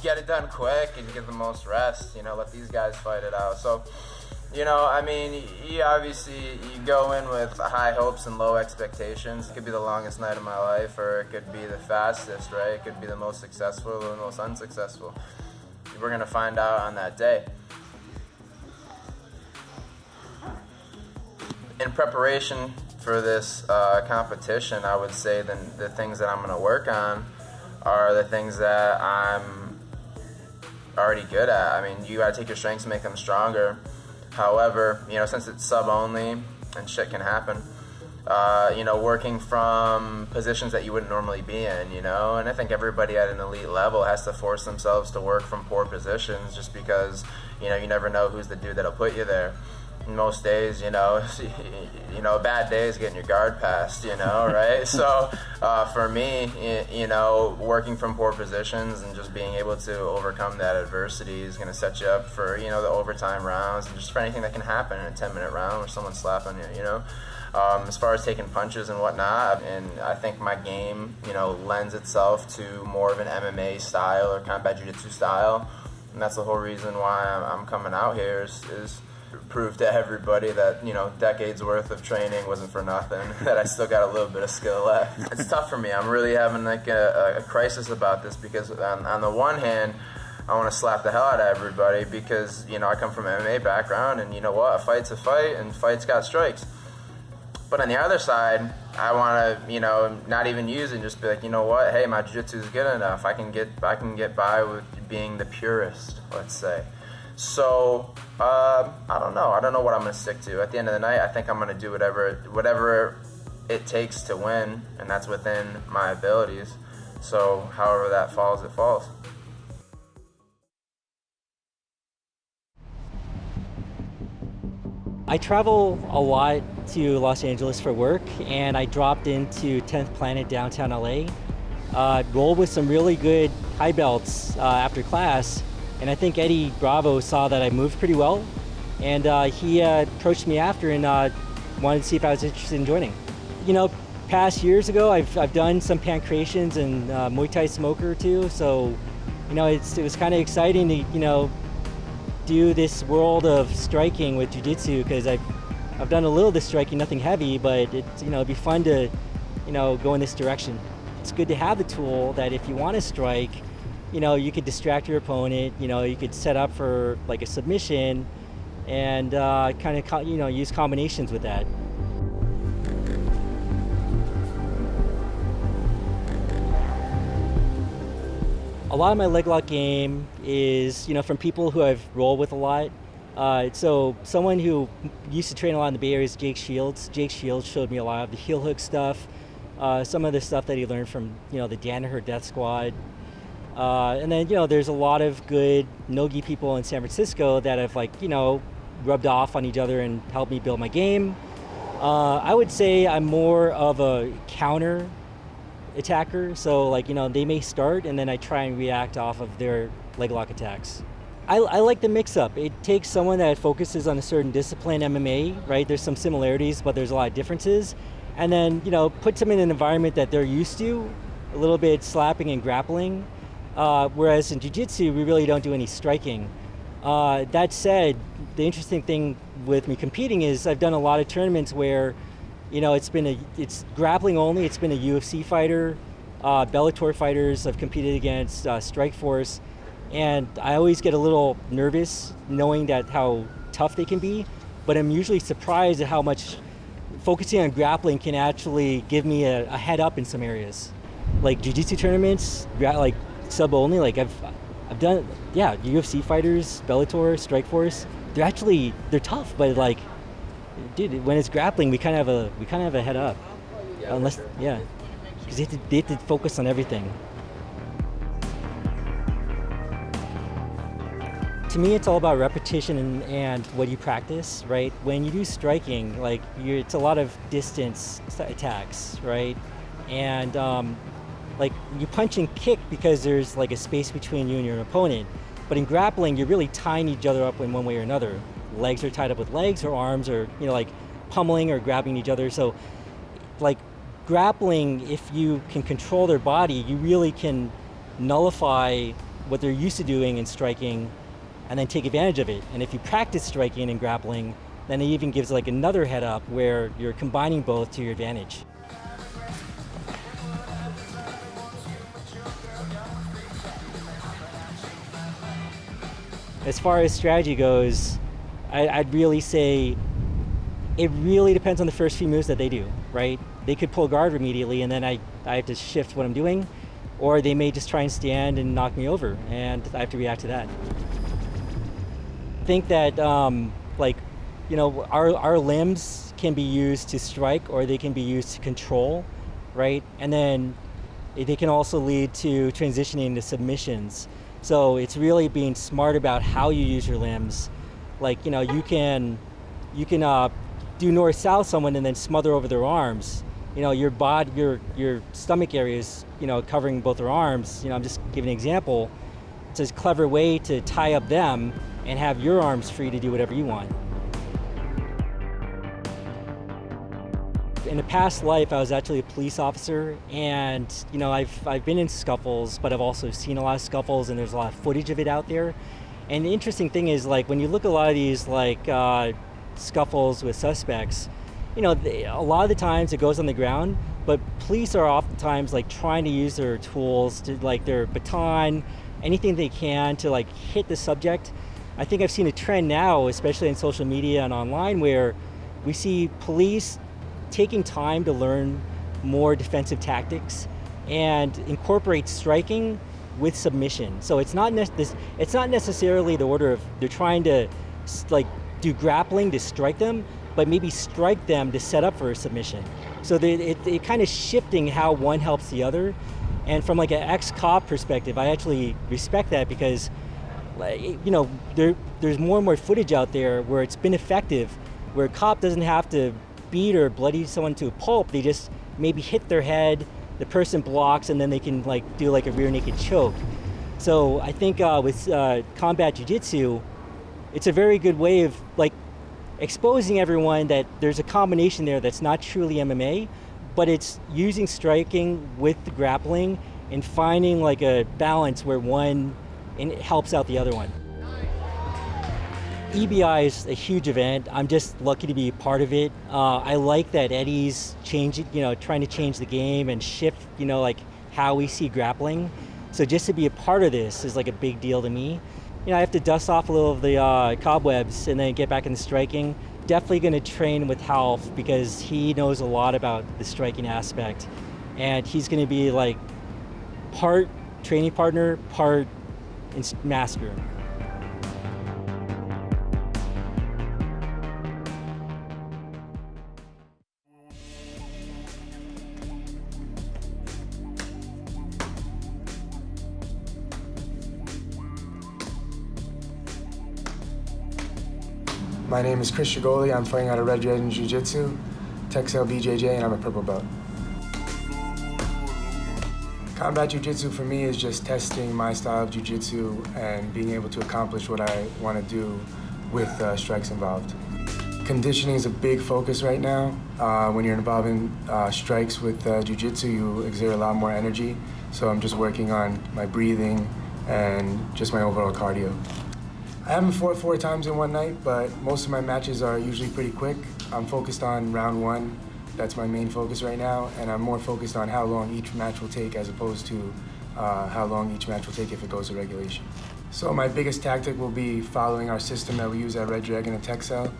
Get it done quick and get the most rest, you know, let these guys fight it out. So, you know, I mean, you go in with high hopes and low expectations. It could be the longest night of my life, or it could be the fastest, right? It could be the most successful or the most unsuccessful. We're gonna find out on that day. In preparation for this competition, I would say the things that I'm gonna work on are the things that I'm already good at. I mean, you gotta take your strengths and make them stronger. However, you know, since it's sub-only and shit can happen, you know, working from positions that you wouldn't normally be in, you know, and I think everybody at an elite level has to force themselves to work from poor positions, just because, you know, you never know who's the dude that'll put you there. Most days, you know, a bad day is getting your guard passed, you know, right? So for me, you know, working from poor positions and just being able to overcome that adversity is going to set you up for, you know, the overtime rounds and just for anything that can happen in a 10-minute round where someone's slapping you, you know. As far as taking punches and whatnot, and I think my game, you know, lends itself to more of an MMA style or combat jiu-jitsu style, and that's the whole reason why I'm coming out here is prove to everybody that, you know, decades worth of training wasn't for nothing, that I still got a little bit of skill left. It's tough for me. I'm really having like a crisis about this, because on the one hand, I want to slap the hell out of everybody because, you know, I come from an MMA background, and you know what, a fight's a fight and fights got strikes. But on the other side, I want to, you know, not even use it and just be like, you know what, hey, my jiu-jitsu is good enough. I can get by with being the purist, let's say. So, I don't know. I don't know what I'm going to stick to. At the end of the night, I think I'm going to do whatever it takes to win, and that's within my abilities. So, however that falls, it falls. I travel a lot to Los Angeles for work, and I dropped into 10th Planet downtown LA. rolled with some really good high belts after class, and I think Eddie Bravo saw that I moved pretty well, and he approached me after and wanted to see if I was interested in joining. You know, past years ago, I've done some pancreations and Muay Thai smoker too, so you know, it was kind of exciting to, you know, do this world of striking with jiu-jitsu, because I've done a little of the striking, nothing heavy, but it's, you know, it'd be fun to, you know, go in this direction. It's good to have the tool that if you want to strike, you know, you could distract your opponent, you know, you could set up for like a submission and kind of, you know, use combinations with that. A lot of my leg lock game is, you know, from people who I've rolled with a lot. So someone who used to train a lot in the Bay Area is Jake Shields. Jake Shields showed me a lot of the heel hook stuff, some of the stuff that he learned from, you know, the Danaher Death Squad. And then, you know, there's a lot of good no-gi people in San Francisco that have, like, you know, rubbed off on each other and helped me build my game. I would say I'm more of a counter attacker, so like, you know, they may start and then I try and react off of their leg lock attacks. I like the mix-up. It takes someone that focuses on a certain discipline, MMA, right? There's some similarities, but there's a lot of differences. And then, you know, puts them in an environment that they're used to, a little bit slapping and grappling. Whereas in jiu-jitsu, we really don't do any striking. That said, the interesting thing with me competing is I've done a lot of tournaments where, you know, it's grappling only. It's been a UFC fighter, Bellator fighters I've competed against, Strikeforce, and I always get a little nervous knowing that how tough they can be, but I'm usually surprised at how much focusing on grappling can actually give me a head up in some areas. Like jiu-jitsu tournaments, like sub only, like I've done, yeah, UFC fighters, Bellator, Strikeforce, they're tough, but like, dude, when it's grappling, we kind of have a head up, unless, yeah, because they have to focus on everything. To me, it's all about repetition and what you practice, right? When you do striking, like it's a lot of distance attacks, right? And like you punch and kick because there's like a space between you and your opponent. But in grappling, you're really tying each other up in one way or another. Legs are tied up with legs, or arms are, you know, like pummeling or grabbing each other. So like grappling, if you can control their body, you really can nullify what they're used to doing in striking and then take advantage of it. And if you practice striking and grappling, then it even gives like another head up where you're combining both to your advantage. As far as strategy goes, I'd really say it really depends on the first few moves that they do, right? They could pull guard immediately and then I have to shift what I'm doing, or they may just try and stand and knock me over and I have to react to that. I think that like, you know, our limbs can be used to strike or they can be used to control, right? And then they can also lead to transitioning to submissions. So it's really being smart about how you use your limbs. Like, you know, you can do north-south someone and then smother over their arms. You know, your stomach area is, you know, covering both their arms. You know, I'm just giving an example. It's a clever way to tie up them and have your arms free to do whatever you want. In a past life, I was actually a police officer, and you know, I've been in scuffles, but I've also seen a lot of scuffles, and there's a lot of footage of it out there. And the interesting thing is, like, when you look at a lot of these like scuffles with suspects, you know, a lot of the times it goes on the ground, but police are oftentimes like trying to use their tools, to like their baton, anything they can to like hit the subject. I think I've seen a trend now, especially in social media and online, where we see police taking time to learn more defensive tactics and incorporate striking with submission. So it's not necessarily the order of they're trying to like do grappling to strike them, but maybe strike them to set up for a submission. So it kind of shifting how one helps the other. And from like an ex-cop perspective, I actually respect that because, you know, there's more and more footage out there where it's been effective, where a cop doesn't have to beat or bloody someone to a pulp. They just maybe hit their head the person blocks and then they can like do like a rear naked choke. So I think with combat jiu-jitsu, it's a very good way of like exposing everyone that there's a combination there that's not truly MMA, but it's using striking with the grappling and finding like a balance where one helps out the other one. EBI is a huge event. I'm just lucky to be part of it. I like that Eddie's changing, trying to change the game and shift, like how we see grappling. So just to be a part of this is like a big deal to me. I have to dust off a little of the cobwebs and then get back into striking. Definitely going to train with Half because he knows a lot about the striking aspect, and he's going to be like part training partner, part master. My name is Shahgholi. I'm fighting out of Red Dragon Jiu-Jitsu, Texel BJJ, and I'm a purple belt. Combat Jiu-Jitsu for me is just testing my style of Jiu-Jitsu and being able to accomplish what I want to do with strikes involved. Conditioning is a big focus right now. When you're involving strikes with Jiu-Jitsu, you exert a lot more energy. So I'm just working on my breathing and just my overall cardio. I haven't fought 4 times in one night, but most of my matches are usually pretty quick. I'm focused on round 1. That's my main focus right now, and I'm more focused on how long each match will take as opposed to how long each match will take if it goes to regulation. So my biggest tactic will be following our system that we use at Red Dragon and Texel.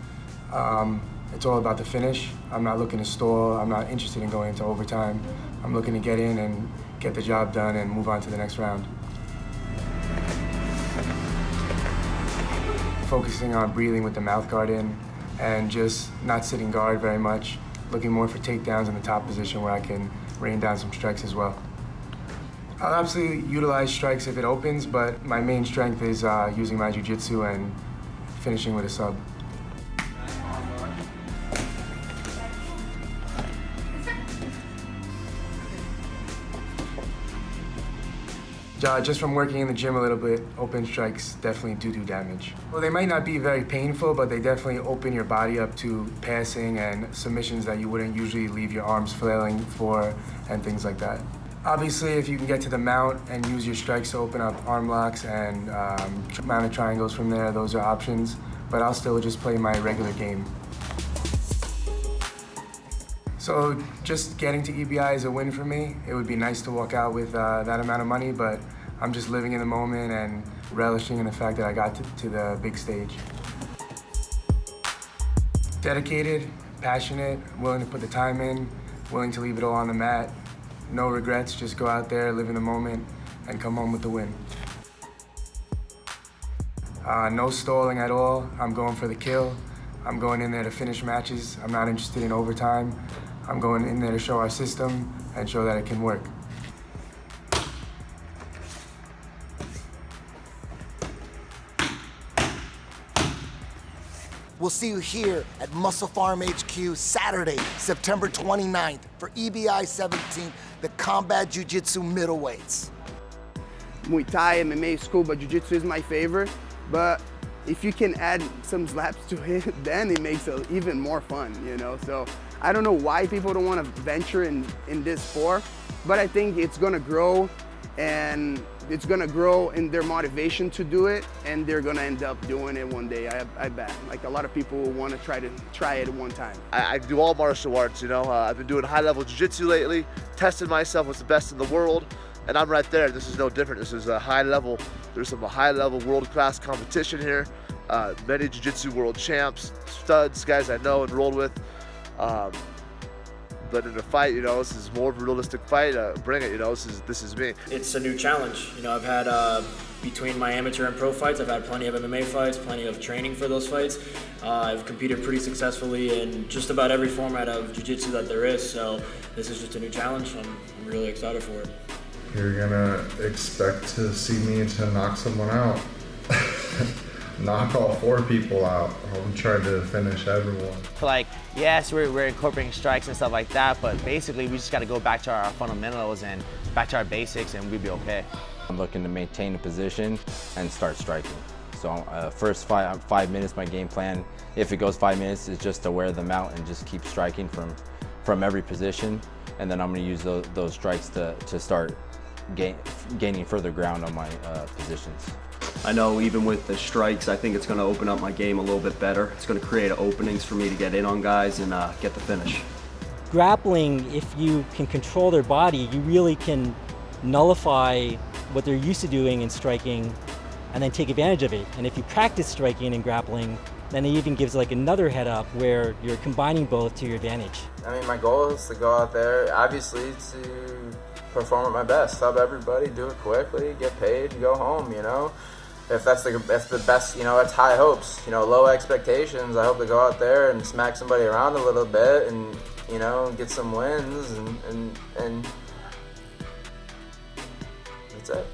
It's all about the finish. I'm not looking to stall. I'm not interested in going into overtime. I'm looking to get in and get the job done and move on to the next round. Focusing on breathing with the mouth guard in and just not sitting guard very much, looking more for takedowns in the top position where I can rain down some strikes as well. I'll absolutely utilize strikes if it opens, but my main strength is using my jiu-jitsu and finishing with a sub. Just from working in the gym a little bit, open strikes definitely do damage. Well, they might not be very painful, but they definitely open your body up to passing and submissions that you wouldn't usually leave your arms flailing for and things like that. Obviously, if you can get to the mount and use your strikes to open up arm locks and mounted triangles from there, those are options, but I'll still just play my regular game. So just getting to EBI is a win for me. It would be nice to walk out with that amount of money, but I'm just living in the moment and relishing in the fact that I got to the big stage. Dedicated, passionate, willing to put the time in, willing to leave it all on the mat. No regrets, just go out there, live in the moment, and come home with the win. No stalling at all. I'm going for the kill. I'm going in there to finish matches. I'm not interested in overtime. I'm going in there to show our system and show that it can work. We'll see you here at MusclePharm HQ Saturday, September 29th for EBI 17, the Combat Jiu-Jitsu Middleweights. Muay Thai, MMA is cool, but Jiu-Jitsu is my favorite. But if you can add some slaps to it, then it makes it even more fun, So I don't know why people don't want to venture in this sport, but I think it's gonna grow, and it's gonna grow in their motivation to do it, and they're gonna end up doing it one day, I bet. Like a lot of people will want to try it one time. I do all martial arts, I've been doing high-level jiu-jitsu lately, testing myself what's the best in the world, and I'm right there. This is no different. This is a high level. There's some high-level world-class competition here. Many jiu-jitsu world champs, studs, guys I know and rolled with. But in a fight, this is more of a realistic fight. Bring it, this is me. It's a new challenge. I've had, between my amateur and pro fights, I've had plenty of MMA fights, plenty of training for those fights. I've competed pretty successfully in just about every format of jiu-jitsu that there is, so this is just a new challenge. I'm really excited for it. You're gonna expect to see me to knock someone out. knock all 4 people out. I'm trying to finish everyone. Like, yes, we're incorporating strikes and stuff like that, but basically we just got to go back to our fundamentals and back to our basics, and we'd be okay. I'm looking to maintain a position and start striking. So first 5 minutes, my game plan, if it goes 5 minutes, is just to wear them out and just keep striking from every position. And then I'm going to use those strikes to start gaining further ground on my positions. I know even with the strikes, I think it's going to open up my game a little bit better. It's going to create openings for me to get in on guys and get the finish. Grappling, if you can control their body, you really can nullify what they're used to doing in striking and then take advantage of it. And if you practice striking and grappling, then it even gives like another head up where you're combining both to your advantage. I mean, my goal is to go out there, obviously, to perform at my best, sub everybody, do it quickly, get paid, and go home, you know? If that's the best, you know, that's high hopes, you know, low expectations. I hope to go out there and smack somebody around a little bit and, you know, get some wins and that's it.